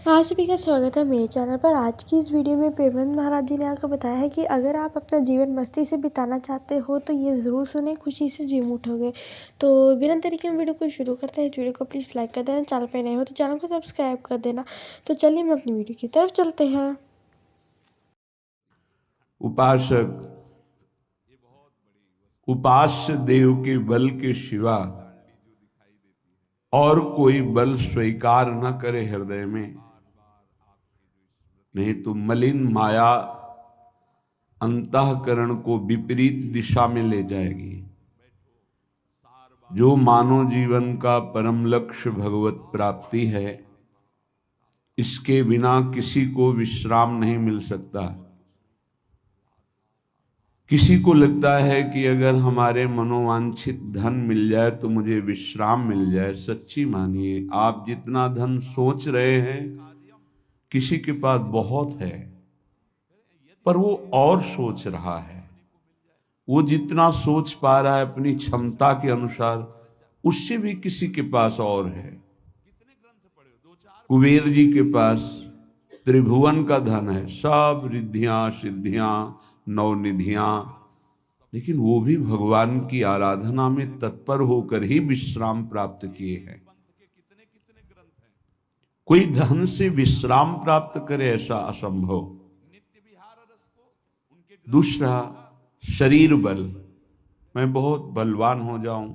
आप सभी का स्वागत है मेरे चैनल पर। आज की इस वीडियो में प्रेमानंद महाराज जी ने आकर बताया है कि अगर आप अपना जीवन मस्ती से बिताना चाहते हो तो ये ज़रूर सुने, खुशी से जी उठोगे। तो बिना देरी के हम वीडियो को शुरू करते हैं। इस वीडियो को प्लीज़ लाइक कर देना, चैनल पर नए हो तो चैनल को सब्सक्राइब कर देना। तो चलिए हम अपनी वीडियो की तरफ चलते हैं। उपासक उपास्य देव के बल के सिवा और कोई बल स्वीकार न करे हृदय में, नहीं तो मलिन माया अंतःकरण को विपरीत दिशा में ले जाएगी। जो मानव जीवन का परम लक्ष्य भगवत प्राप्ति है, इसके बिना किसी को विश्राम नहीं मिल सकता। किसी को लगता है कि अगर हमारे मनोवांछित धन मिल जाए तो मुझे विश्राम मिल जाए। सच्ची मानिए, आप जितना धन सोच रहे हैं किसी के पास बहुत है, पर वो और सोच रहा है। वो जितना सोच पा रहा है अपनी क्षमता के अनुसार, उससे भी किसी के पास और है। कुबेर जी के पास त्रिभुवन का धन है, सब रिद्धियां सिद्धियां नवनिधियां, लेकिन वो भी भगवान की आराधना में तत्पर होकर ही विश्राम प्राप्त किए हैं। कोई धन से विश्राम प्राप्त करे ऐसा असंभव। दूसरा, शरीर बल। मैं बहुत बलवान हो जाऊं,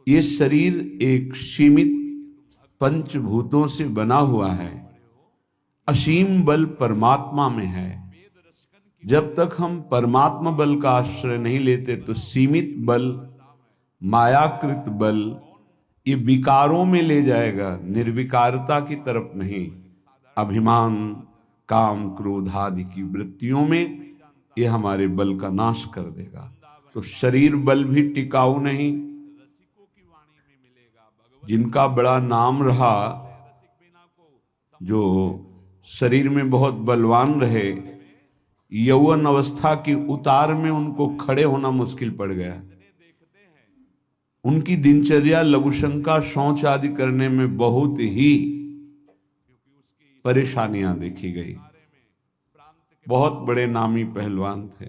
ये शरीर एक सीमित पंचभूतों से बना हुआ है। असीम बल परमात्मा में है। जब तक हम परमात्मा बल का आश्रय नहीं लेते तो सीमित बल, मायाकृत बल, ये विकारों में ले जाएगा, निर्विकारता की तरफ नहीं। अभिमान, काम, क्रोध आदि की वृत्तियों में ये हमारे बल का नाश कर देगा। तो शरीर बल भी टिकाऊ नहीं। जिनका बड़ा नाम रहा, जो शरीर में बहुत बलवान रहे, यौवन अवस्था की उतार में उनको खड़े होना मुश्किल पड़ गया। उनकी दिनचर्या लघुशंका, शौच आदि करने में बहुत ही परेशानियां देखी गई। बहुत बड़े नामी पहलवान थे,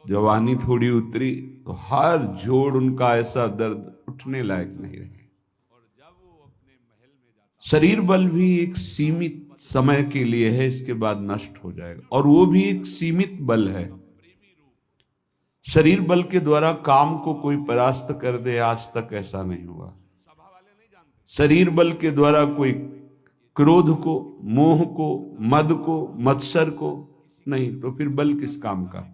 जवानी थोड़ी उतरी तो हर जोड़ उनका ऐसा दर्द, उठने लायक नहीं रहे। शरीर बल भी एक सीमित समय के लिए है, इसके बाद नष्ट हो जाएगा, और वो भी एक सीमित बल है। शरीर बल के द्वारा काम को कोई परास्त कर दे, आज तक ऐसा नहीं हुआ। शरीर बल के द्वारा कोई क्रोध को, मोह को, मद को, मत्सर को नहीं, तो फिर बल किस काम का।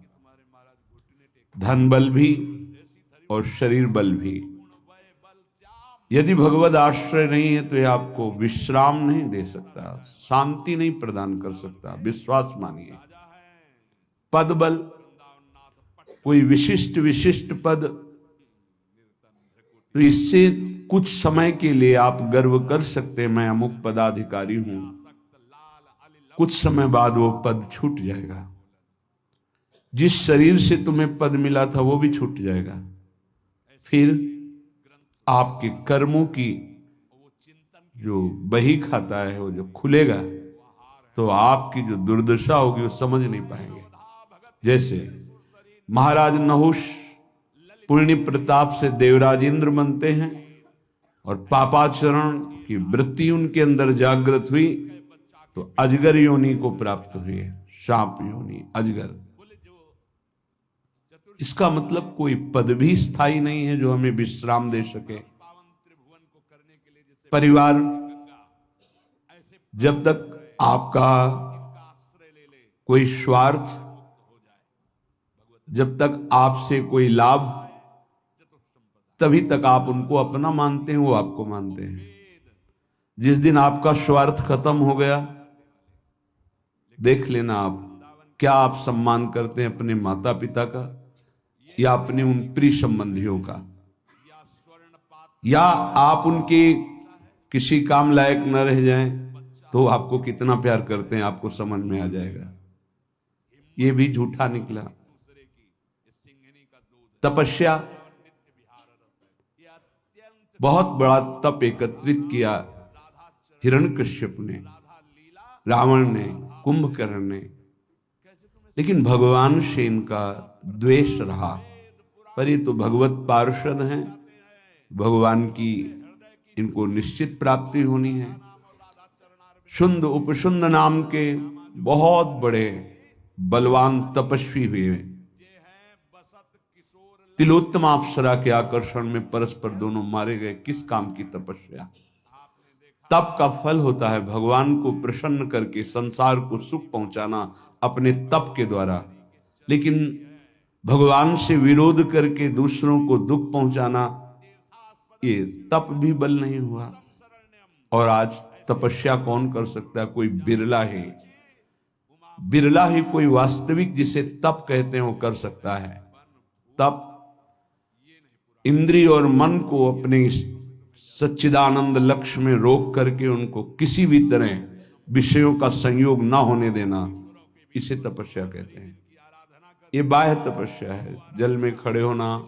धन बल भी और शरीर बल भी, यदि भगवद आश्रय नहीं है तो यह आपको विश्राम नहीं दे सकता, शांति नहीं प्रदान कर सकता। विश्वास मानिए। पद बल, कोई विशिष्ट पद, तो इससे कुछ समय के लिए आप गर्व कर सकते हैं, मैं अमुक पदाधिकारी हूं। कुछ समय बाद वो पद छूट जाएगा। जिस शरीर से तुम्हें पद मिला था वो भी छूट जाएगा। फिर आपके कर्मों की जो बही खाता है, वो जो खुलेगा, तो आपकी जो दुर्दशा होगी वो समझ नहीं पाएंगे। जैसे महाराज नहुष पुण्य प्रताप से देवराज इंद्र बनते हैं, और पापाचरण की वृत्ति उनके अंदर जागृत हुई तो अजगर योनि को प्राप्त हुई, सांप योनि, अजगर। इसका मतलब कोई पद भी स्थायी नहीं है जो हमें विश्राम दे सके। परिवार, जब तक आपका कोई स्वार्थ, जब तक आपसे कोई लाभ, तभी तक आप उनको अपना मानते हैं, वो आपको मानते हैं। जिस दिन आपका स्वार्थ खत्म हो गया, देख लेना आप क्या आप सम्मान करते हैं अपने माता पिता का, या अपने उन प्रिय संबंधियों का, या आप उनके किसी काम लायक न रह जाएं तो आपको कितना प्यार करते हैं, आपको समझ में आ जाएगा। ये भी झूठा निकला। तपस्या, बहुत बड़ा तप एकत्रित किया, हिरण्यकश्यप ने, रावण ने, कुंभकर्ण ने, लेकिन भगवान से इनका द्वेष रहा। पर ये तो भगवत पार्षद हैं, भगवान की इनको निश्चित प्राप्ति होनी है। शुंद उपशुंद नाम के बहुत बड़े बलवान तपस्वी हुए, तिलोत्तमा अप्सरा के आकर्षण में परस्पर दोनों मारे गए। किस काम की तपस्या? तप का फल होता है भगवान को प्रसन्न करके संसार को सुख पहुंचाना अपने तप के द्वारा, लेकिन भगवान से विरोध करके दूसरों को दुख पहुंचाना, ये तप भी बल नहीं हुआ। और आज तपस्या कौन कर सकता है? कोई बिरला ही कोई वास्तविक जिसे तप कहते हैं वो कर सकता है। तप इंद्रिय और मन को अपने सच्चिदानंद लक्ष्य में रोक करके उनको किसी भी तरह विषयों का संयोग ना होने देना, इसे तपस्या कहते हैं। ये बाह्य तपस्या है, जल में खड़े होना,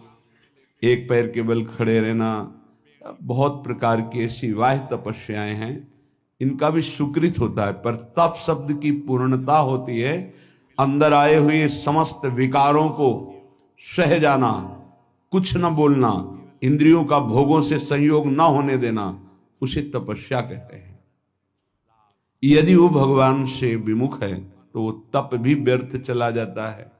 एक पैर के बल खड़े रहना, बहुत प्रकार की ऐसी बाह्य तपस्याएं हैं, इनका भी सुकृत होता है। पर तप शब्द की पूर्णता होती है अंदर आए हुए समस्त विकारों को सह जाना, कुछ न बोलना, इंद्रियों का भोगों से संयोग न होने देना, उसे तपस्या कहते हैं। यदि वो भगवान से विमुख है तो वो तप भी व्यर्थ चला जाता है।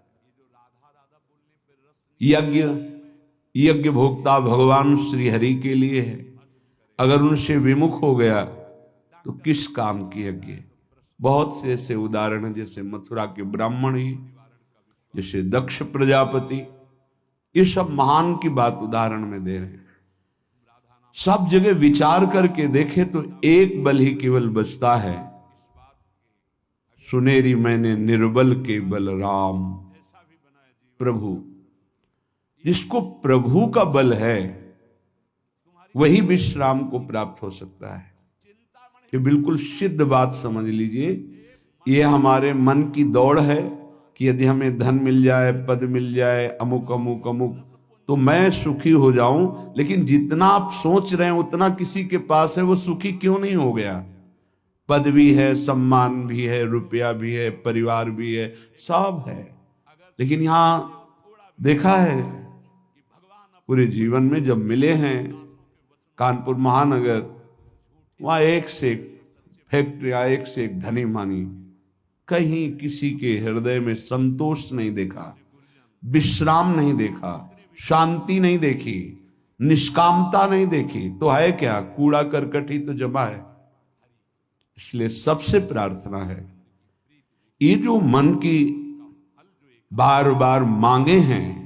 यज्ञ भोक्ता भगवान श्री हरि के लिए है, अगर उनसे विमुख हो गया तो किस काम की यज्ञ? बहुत से ऐसे उदाहरण हैं, जैसे मथुरा के ब्राह्मण ही, जैसे दक्ष प्रजापति, ये सब महान की बात उदाहरण में दे रहे हैं। सब जगह विचार करके देखे तो एक बल ही केवल बचता है, सुनेरी मैंने निर्बल के बल राम, प्रभु। जिसको प्रभु का बल है वही विश्राम को प्राप्त हो सकता है। ये बिल्कुल सिद्ध बात समझ लीजिए। ये हमारे मन की दौड़ है कि यदि हमें धन मिल जाए, पद मिल जाए, अमुक अमुक अमुक, तो मैं सुखी हो जाऊं। लेकिन जितना आप सोच रहे हैं उतना किसी के पास है, वो सुखी क्यों नहीं हो गया? पद भी है, सम्मान भी है, रुपया भी है, परिवार भी है, सब है, लेकिन यहां देखा है पूरे जीवन में जब मिले हैं कानपुर महानगर, वहां एक से एक फैक्ट्रियां, एक से एक धनी मानी, कहीं किसी के हृदय में संतोष नहीं देखा, विश्राम नहीं देखा, शांति नहीं देखी, निष्कामता नहीं देखी, तो है क्या? कूड़ा करकट ही तो जमा है। इसलिए सबसे प्रार्थना है, ये जो मन की बार बार मांगे हैं,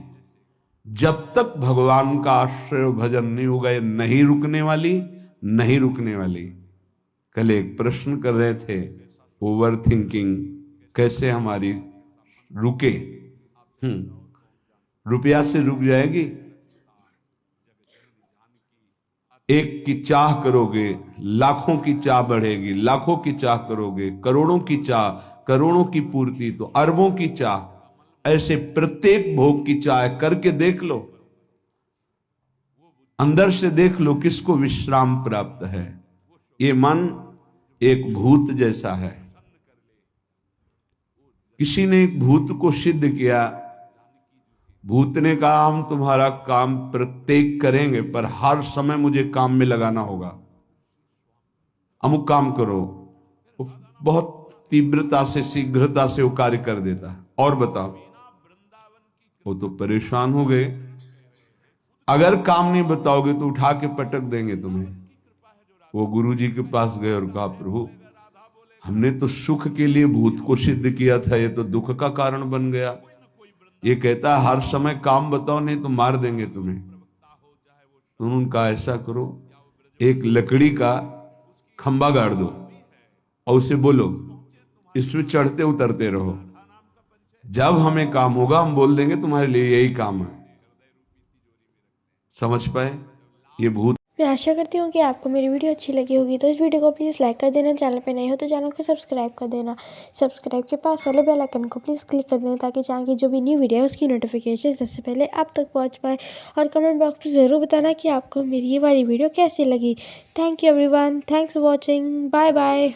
जब तक भगवान का आश्रय भजन नहीं होगा, ये नहीं रुकने वाली, नहीं रुकने वाली। कल एक प्रश्न कर रहे थे, ओवर थिंकिंग कैसे हमारी रुके? रुपया से रुक जाएगी? एक की चाह करोगे, लाखों की चाह बढ़ेगी, लाखों की चाह करोगे, करोड़ों की चाह, करोड़ों की पूर्ति, तो अरबों की चाह, ऐसे प्रत्येक भोग की चाह करके देख लो, अंदर से देख लो किसको विश्राम प्राप्त है। ये मन एक भूत जैसा है। किसी ने एक भूत को सिद्ध किया, भूत ने कहा हम तुम्हारा काम प्रत्येक करेंगे, पर हर समय मुझे काम में लगाना होगा, अमुक काम करो। बहुत तीव्रता से, शीघ्रता से वो कार्य कर देता है। और बताओ, वो तो परेशान हो गए। अगर काम नहीं बताओगे तो उठा के पटक देंगे तुम्हें। वो गुरुजी के पास गए और कहा, प्रभु हमने तो सुख के लिए भूत को सिद्ध किया था, ये तो दुख का कारण बन गया। ये कहता है हर समय काम बताओ, नहीं तो मार देंगे तुम्हें। तो उन्होंने कहा ऐसा करो, एक लकड़ी का खंबा गाड़ दो और उसे बोलो इसमें चढ़ते उतरते रहो, जब हमें काम होगा हम बोल देंगे तुम्हारे लिए यही काम है। समझ पाए? ये भूत मैं आशा करती हूँ कि आपको मेरी वीडियो अच्छी लगी होगी। तो इस वीडियो को प्लीज़ लाइक कर देना, चैनल पे नए हो तो चैनल को सब्सक्राइब कर देना। सब्सक्राइब के पास वाले बेल आइकन को प्लीज़ क्लिक कर देना ताकि चैनल की जो भी न्यू वीडियो है उसकी नोटिफिकेशन सबसे पहले आप तक पहुँच पाए। और कमेंट बॉक्स में ज़रूर बताना कि आपको मेरी ये वाली वीडियो कैसी लगी। Thank you everyone, thanks for watching, bye bye.